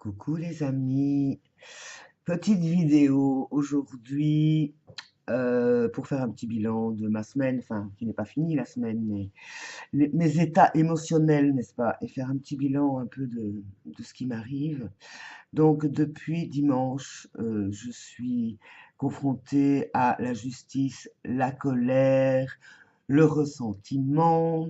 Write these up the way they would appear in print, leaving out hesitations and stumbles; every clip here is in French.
Coucou les amis, petite vidéo aujourd'hui pour faire un petit bilan de ma semaine, enfin qui n'est pas finie la semaine, mais mes états émotionnels, n'est-ce pas, et faire un petit bilan un peu de ce qui m'arrive. Donc depuis dimanche, je suis confrontée à la justice, la colère, le ressentiment.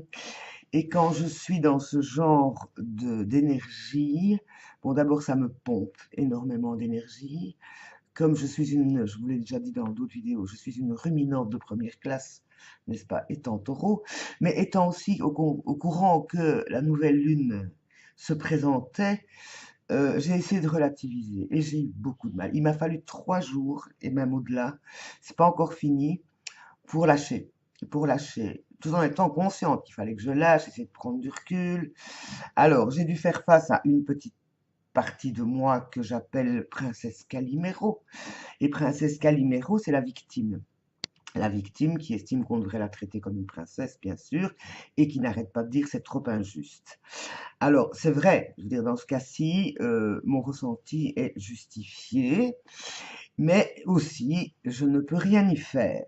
Et quand je suis dans ce genre d'énergie, bon, d'abord, ça me pompe énormément d'énergie. Comme je vous l'ai déjà dit dans d'autres vidéos, je suis une ruminante de première classe, n'est-ce pas, étant taureau, mais étant aussi au courant que la nouvelle lune se présentait, j'ai essayé de relativiser et j'ai eu beaucoup de mal. Il m'a fallu 3 jours et même au-delà, c'est pas encore fini, pour lâcher, pour lâcher, tout en étant consciente qu'il fallait que je lâche, essayer de prendre du recul. Alors, j'ai dû faire face à une petite partie de moi que j'appelle Princesse Calimero. Et Princesse Calimero, c'est la victime. La victime qui estime qu'on devrait la traiter comme une princesse, bien sûr, et qui n'arrête pas de dire c'est trop injuste. Alors, c'est vrai, je veux dire, dans ce cas-ci, mon ressenti est justifié, mais aussi, je ne peux rien y faire.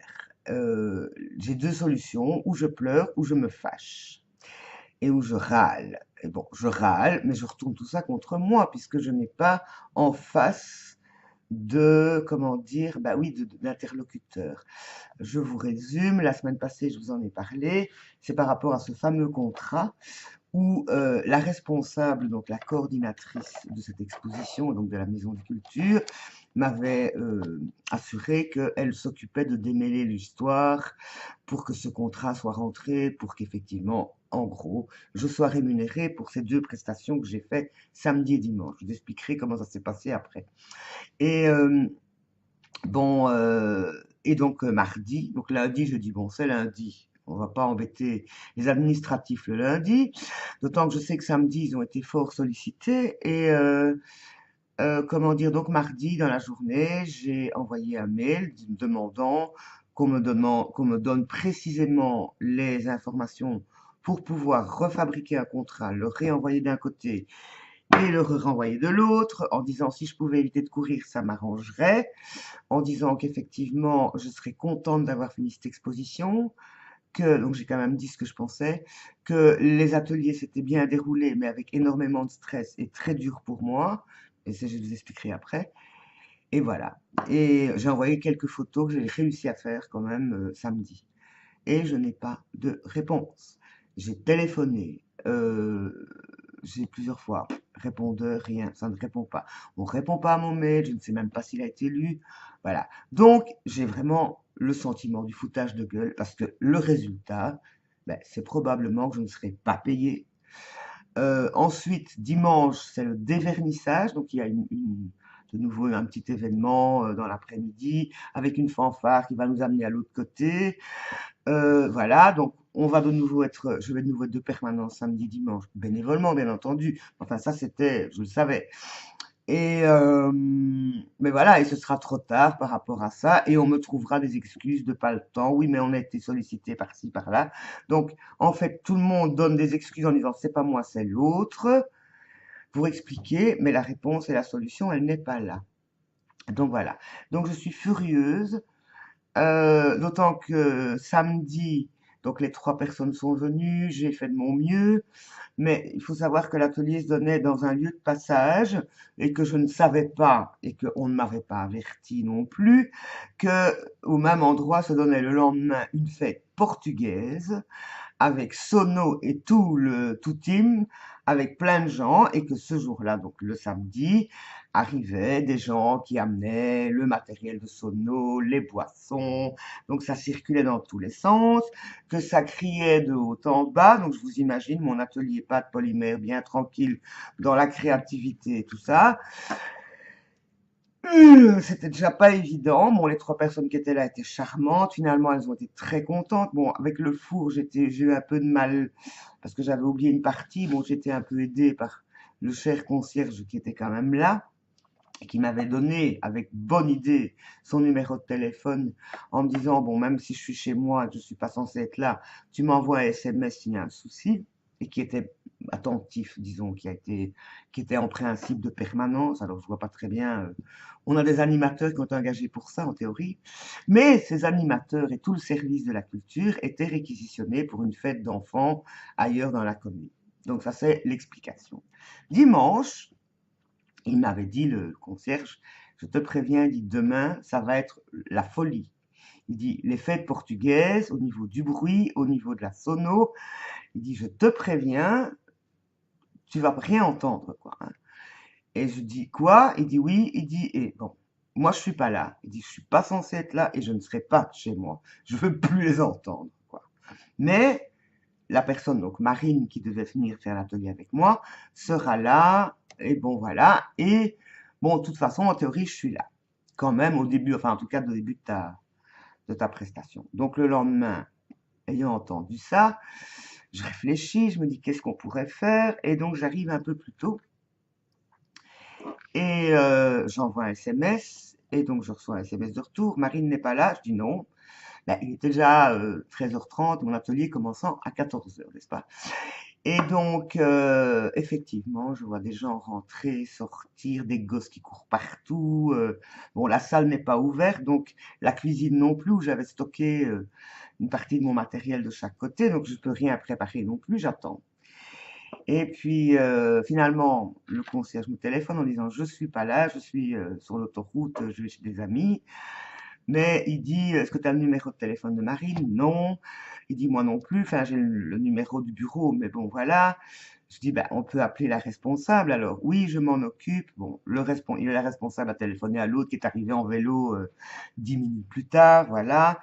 J'ai deux solutions, ou je pleure, ou je me fâche, et où je râle. Et bon, je râle, mais je retourne tout ça contre moi, puisque je n'ai pas en face de, comment dire, bah oui, d'interlocuteur. Je vous résume, la semaine passée, je vous en ai parlé, c'est par rapport à ce fameux contrat où la responsable, donc la coordinatrice de cette exposition, donc de la Maison de Culture, m'avait assuré qu'elle s'occupait de démêler l'histoire pour que ce contrat soit rentré, pour qu'effectivement, en gros, je sois rémunérée pour ces deux prestations que j'ai faites samedi et dimanche. Je vous expliquerai comment ça s'est passé après. Et bon, et donc mardi, donc lundi, je dis bon, c'est lundi. On va pas embêter les administratifs le lundi, d'autant que je sais que samedi, ils ont été fort sollicités. Et comment dire, donc mardi, dans la journée, j'ai envoyé un mail demandant qu'on me donne précisément les informations pour pouvoir refabriquer un contrat, le réenvoyer d'un côté et le renvoyer de l'autre, en disant si je pouvais éviter de courir, ça m'arrangerait, en disant qu'effectivement, je serais contente d'avoir fini cette exposition, que, donc j'ai quand même dit ce que je pensais, que les ateliers s'étaient bien déroulés, mais avec énormément de stress et très dur pour moi, et ça je vous expliquerai après, et voilà. Et j'ai envoyé quelques photos que j'ai réussi à faire quand même samedi. Et je n'ai pas de réponse. J'ai téléphoné, j'ai plusieurs fois, répondeur, rien, ça ne répond pas. On ne répond pas à mon mail, je ne sais même pas s'il a été lu. Voilà. Donc, j'ai vraiment le sentiment du foutage de gueule parce que le résultat, ben, c'est probablement que je ne serai pas payé. Ensuite, dimanche, c'est le dévernissage, donc il y a de nouveau un petit événement dans l'après-midi avec une fanfare qui va nous amener à l'autre côté. Voilà, donc je vais de nouveau être de permanence samedi, dimanche, bénévolement bien entendu. Enfin ça c'était, je le savais. Et mais voilà, et ce sera trop tard par rapport à ça, et on me trouvera des excuses de pas le temps. Oui, mais on a été sollicité par-ci, par-là. Donc en fait, tout le monde donne des excuses en disant c'est pas moi, c'est l'autre, pour expliquer, mais la réponse et la solution, elle n'est pas là. Donc voilà. Donc je suis furieuse. D'autant que samedi, donc les 3 personnes sont venues, j'ai fait de mon mieux, mais il faut savoir que l'atelier se donnait dans un lieu de passage et que je ne savais pas, et qu'on ne m'avait pas averti non plus, que au même endroit se donnait le lendemain une fête portugaise avec sono et tout team, avec plein de gens, et que ce jour-là, donc le samedi, arrivaient des gens qui amenaient le matériel de sono, les boissons, donc ça circulait dans tous les sens, que ça criait de haut en bas, donc je vous imagine mon atelier pâte polymère bien tranquille dans la créativité et tout ça. C'était déjà pas évident. Bon, les 3 personnes qui étaient là étaient charmantes. Finalement, elles ont été très contentes. Bon, avec le four, j'ai eu un peu de mal parce que j'avais oublié une partie. Bon, j'étais un peu aidée par le cher concierge qui était quand même là et qui m'avait donné, avec bonne idée, son numéro de téléphone en me disant, bon, même si je suis chez moi, je suis pas censée être là, tu m'envoies un SMS s'il y a un souci. et qui était attentif, disons, qui était en principe de permanence. Alors, je vois pas très bien. On a des animateurs qui ont été engagés pour ça, en théorie. Mais ces animateurs et tout le service de la culture étaient réquisitionnés pour une fête d'enfants ailleurs dans la commune. Donc, ça, c'est l'explication. Dimanche, il m'avait dit, le concierge, je te préviens, il dit, demain, ça va être la folie. Il dit, les fêtes portugaises, au niveau du bruit, au niveau de la sono, il dit, je te préviens, tu vas rien entendre, quoi, hein. Et je dis, quoi? Il dit, oui. Il dit, et bon, moi, je suis pas là. Il dit, je suis pas censé être là et je ne serai pas chez moi. Je veux plus les entendre, quoi. Mais la personne, donc Marine, qui devait venir faire l'atelier avec moi, sera là. Et bon, voilà. Et bon, de toute façon, en théorie, je suis là. Quand même, au début, enfin, en tout cas, au début de ta prestation. Donc, le lendemain, ayant entendu ça, je réfléchis, je me dis qu'est-ce qu'on pourrait faire. Et donc, j'arrive un peu plus tôt. Et j'envoie un SMS. Et donc, je reçois un SMS de retour. Marine n'est pas là. Je dis non. Ben, il était déjà 13h30, mon atelier commençant à 14h, n'est-ce pas? Et donc, effectivement, je vois des gens rentrer, sortir, des gosses qui courent partout. Bon, la salle n'est pas ouverte, donc la cuisine non plus, où j'avais stocké une partie de mon matériel de chaque côté, donc je peux rien préparer non plus, j'attends. Et puis, finalement, le concierge me téléphone en disant, je suis pas là, je suis sur l'autoroute, je vais chez des amis. Mais il dit, est-ce que tu as le numéro de téléphone de Marine? Non. Il dit, moi non plus. Enfin, j'ai le numéro du bureau, mais bon, voilà. Je dis, ben, on peut appeler la responsable. Alors, oui, je m'en occupe. Bon, la responsable a téléphoné à l'autre qui est arrivé en vélo 10 minutes plus tard, voilà,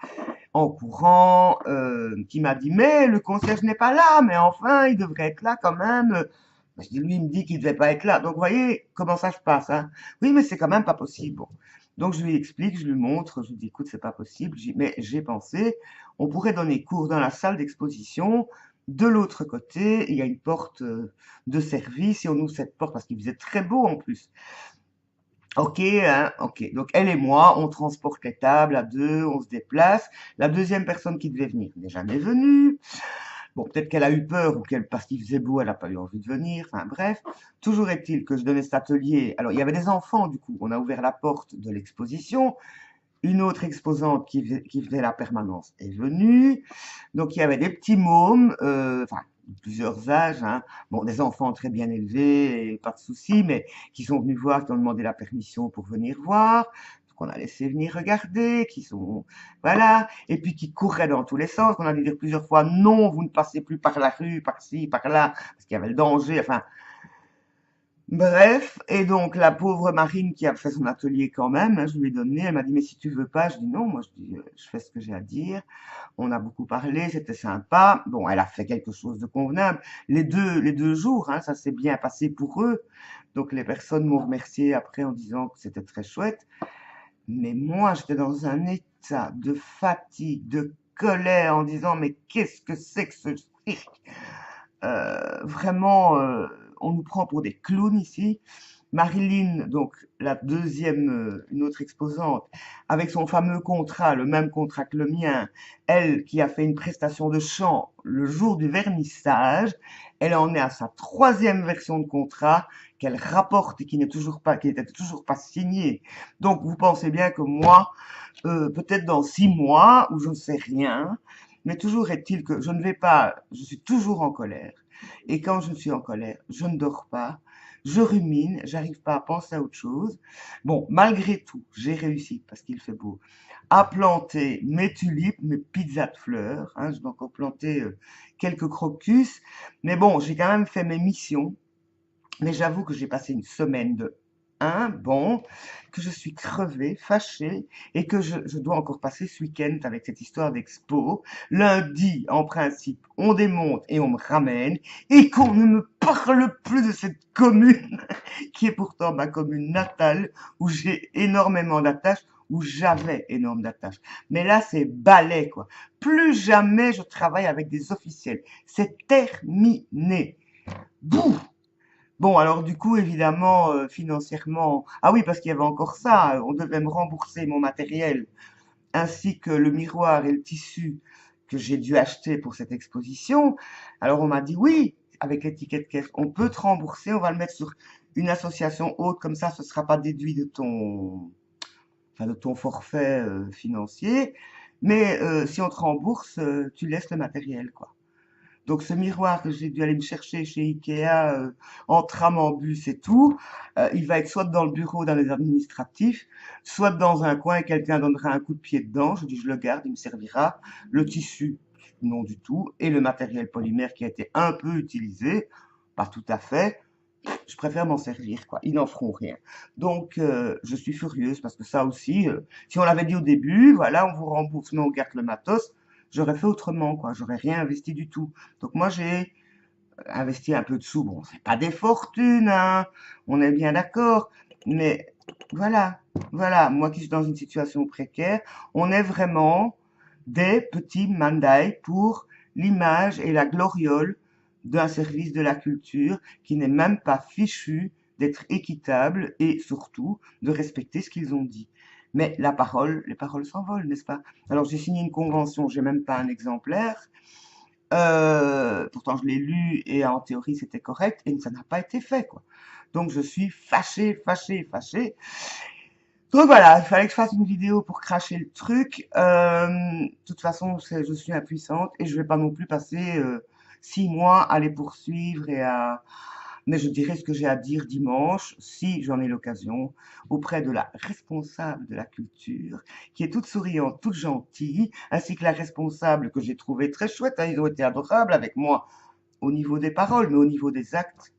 en courant, qui m'a dit, mais le concierge n'est pas là, mais enfin, il devrait être là quand même. Ben, je dis, lui, il me dit qu'il devait pas être là. Donc, vous voyez comment ça se passe, hein? Oui, mais c'est quand même pas possible. Bon. Donc, je lui explique, je lui montre, je lui dis, écoute, c'est pas possible. Mais j'ai pensé, on pourrait donner cours dans la salle d'exposition. De l'autre côté, il y a une porte de service et on ouvre cette porte parce qu'il faisait très beau en plus. Ok, hein, ok. Donc elle et moi, on transporte les tables à deux, on se déplace. La deuxième personne qui devait venir n'est jamais venue. Bon, peut-être qu'elle a eu peur ou qu'elle, parce qu'il faisait beau, elle n'a pas eu envie de venir. Enfin bref, toujours est-il que je donnais cet atelier. Alors il y avait des enfants du coup. On a ouvert la porte de l'exposition. Une autre exposante qui faisait la permanence est venue. Donc il y avait des petits mômes, enfin plusieurs âges, hein. Bon, des enfants très bien élevés, et pas de souci, mais qui sont venus voir, qui ont demandé la permission pour venir voir, qu'on a laissé venir regarder, qui sont, voilà, et puis qui couraient dans tous les sens, qu'on a dû dire plusieurs fois, non, vous ne passez plus par la rue, par-ci, par-là, parce qu'il y avait le danger, enfin, bref, et donc la pauvre Marine qui a fait son atelier quand même, hein, je lui ai donné, elle m'a dit, mais si tu veux pas, je dis non, moi je dis, je fais ce que j'ai à dire. On a beaucoup parlé, c'était sympa. Bon, elle a fait quelque chose de convenable. Les deux jours, hein, ça s'est bien passé pour eux. Donc les personnes m'ont remercié après en disant que c'était très chouette. Mais moi, j'étais dans un état de fatigue, de colère, en disant, mais qu'est-ce que c'est que ce cirque? Vraiment, on nous prend pour des clowns ici. Marilyn, donc la deuxième, une autre exposante, avec son fameux contrat, le même contrat que le mien, elle qui a fait une prestation de chant le jour du vernissage, elle en est à sa troisième version de contrat qu'elle rapporte et qui n'était toujours pas signée. Donc vous pensez bien que moi, peut-être dans 6 mois, ou je ne sais rien, mais toujours est-il que je ne vais pas, je suis toujours en colère. Et quand je suis en colère, je ne dors pas, je rumine, j'arrive pas à penser à autre chose. Bon, malgré tout, j'ai réussi, parce qu'il fait beau, à planter mes tulipes, mes pizzas de fleurs, hein, je vais encore planter quelques crocus. Mais bon, j'ai quand même fait mes missions. Mais j'avoue que j'ai passé une semaine de bon, que je suis crevée, fâchée, et que je dois encore passer ce week-end avec cette histoire d'expo. Lundi, en principe, on démonte et on me ramène, et qu'on ne me parle plus de cette commune, qui est pourtant ma commune natale, où j'ai énormément d'attaches, où j'avais énormément d'attaches. Mais là, c'est balai, quoi. Plus jamais je travaille avec des officiels. C'est terminé. Bouh! Bon, alors du coup, évidemment, financièrement, ah oui, parce qu'il y avait encore ça, on devait me rembourser mon matériel, ainsi que le miroir et le tissu que j'ai dû acheter pour cette exposition. Alors on m'a dit oui, avec l'étiquette caisse, on peut te rembourser, on va le mettre sur une association autre, comme ça, ce sera pas déduit enfin, de ton forfait financier. Mais si on te rembourse, tu laisses le matériel, quoi. Donc ce miroir que j'ai dû aller me chercher chez Ikea en tram, en bus et tout, il va être soit dans le bureau dans les administratifs, soit dans un coin et quelqu'un donnera un coup de pied dedans. Je dis je le garde, il me servira. Le tissu, non du tout. Et le matériel polymère qui a été un peu utilisé, pas tout à fait, je préfère m'en servir, quoi. Ils n'en feront rien. Donc, je suis furieuse parce que ça aussi, si on l'avait dit au début, voilà, on vous rembourse, mais on garde le matos, j'aurais fait autrement, quoi. J'aurais rien investi du tout. Donc, moi, j'ai investi un peu de sous. Bon, c'est pas des fortunes, hein. On est bien d'accord. Mais voilà, voilà. Moi qui suis dans une situation précaire, on est vraiment des petits mandailles pour l'image et la gloriole d'un service de la culture qui n'est même pas fichu d'être équitable et surtout de respecter ce qu'ils ont dit. Mais la parole, les paroles s'envolent, n'est-ce pas? Alors j'ai signé une convention, j'ai même pas un exemplaire. Pourtant je l'ai lu et en théorie c'était correct et ça n'a pas été fait, quoi. Donc je suis fâchée, fâchée, fâchée. Donc voilà, il fallait que je fasse une vidéo pour cracher le truc. De toute façon, je suis impuissante et je vais pas non plus passer 6 mois à les poursuivre et à... Mais je dirai ce que j'ai à dire dimanche, si j'en ai l'occasion, auprès de la responsable de la culture, qui est toute souriante, toute gentille, ainsi que la responsable que j'ai trouvée très chouette. Hein, ils ont été adorables avec moi au niveau des paroles, mais au niveau des actes,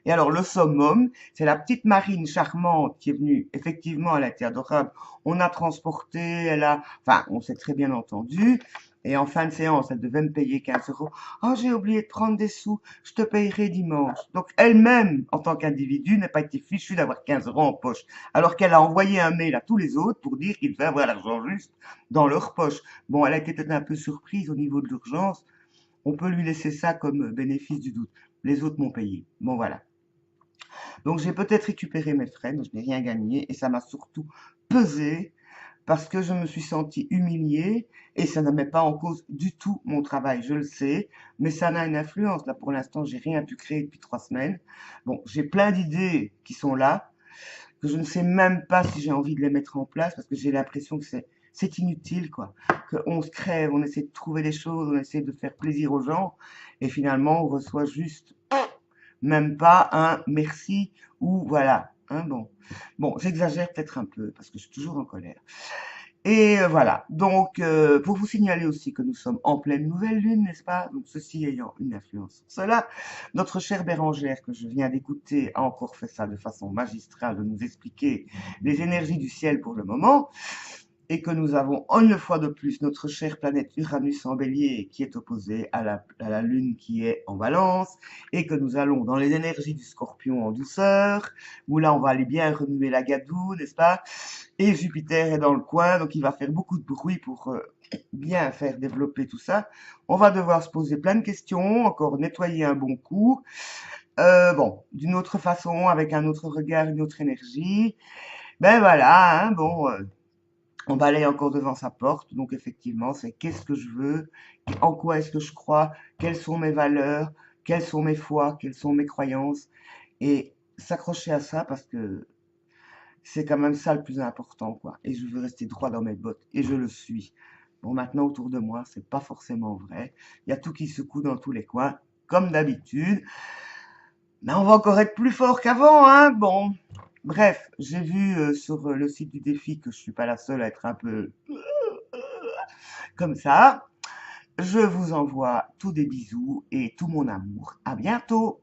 et alors, le summum, c'est la petite Marine charmante qui est venue. Effectivement, elle a été adorable. On a transporté, enfin, on s'est très bien entendu. Et en fin de séance, elle devait me payer 15 euros. Oh, j'ai oublié de prendre des sous. Je te payerai dimanche. Donc, elle-même, en tant qu'individu, n'a pas été fichue d'avoir 15 euros en poche. Alors qu'elle a envoyé un mail à tous les autres pour dire qu'ils devaient avoir l'argent juste dans leur poche. Bon, elle a été peut-être un peu surprise au niveau de l'urgence. On peut lui laisser ça comme bénéfice du doute. Les autres m'ont payé. Bon, voilà. Donc j'ai peut-être récupéré mes frais, mais je n'ai rien gagné et ça m'a surtout pesé parce que je me suis sentie humiliée et ça ne met pas en cause du tout mon travail, je le sais, mais ça a une influence. Là, pour l'instant, j'ai rien pu créer depuis 3 semaines. Bon, j'ai plein d'idées qui sont là, que je ne sais même pas si j'ai envie de les mettre en place parce que j'ai l'impression que c'est inutile, quoi. Qu'on se crève, on essaie de trouver des choses, on essaie de faire plaisir aux gens et finalement, on reçoit juste même pas un merci ou voilà. Hein, bon, bon, j'exagère peut-être un peu parce que je suis toujours en colère. Et voilà. Donc, pour vous signaler aussi que nous sommes en pleine nouvelle lune, n'est-ce pas? Donc, ceci ayant une influence sur cela, notre chère Bérangère que je viens d'écouter a encore fait ça de façon magistrale de nous expliquer les énergies du ciel pour le moment et que nous avons une fois de plus notre chère planète Uranus en bélier qui est opposée à la lune qui est en balance et que nous allons dans les énergies du scorpion en douceur où là on va aller bien remuer la gadoue, n'est-ce pas? Et Jupiter est dans le coin donc il va faire beaucoup de bruit pour bien faire développer tout ça. On va devoir se poser plein de questions, encore nettoyer un bon coup. Bon, d'une autre façon, avec un autre regard, une autre énergie. Ben voilà, hein, bon, on balaye encore devant sa porte. Donc effectivement, c'est qu'est-ce que je veux, en quoi est-ce que je crois, quelles sont mes valeurs, quelles sont mes foi, quelles sont mes croyances, et s'accrocher à ça parce que c'est quand même ça le plus important, quoi. Et je veux rester droit dans mes bottes, et je le suis. Bon, maintenant autour de moi, c'est pas forcément vrai. Il y a tout qui secoue dans tous les coins, comme d'habitude. Mais on va encore être plus fort qu'avant, hein. Bon, bref, j'ai vu sur le site du défi que je suis pas la seule à être un peu comme ça. Je vous envoie tous des bisous et tout mon amour. À bientôt!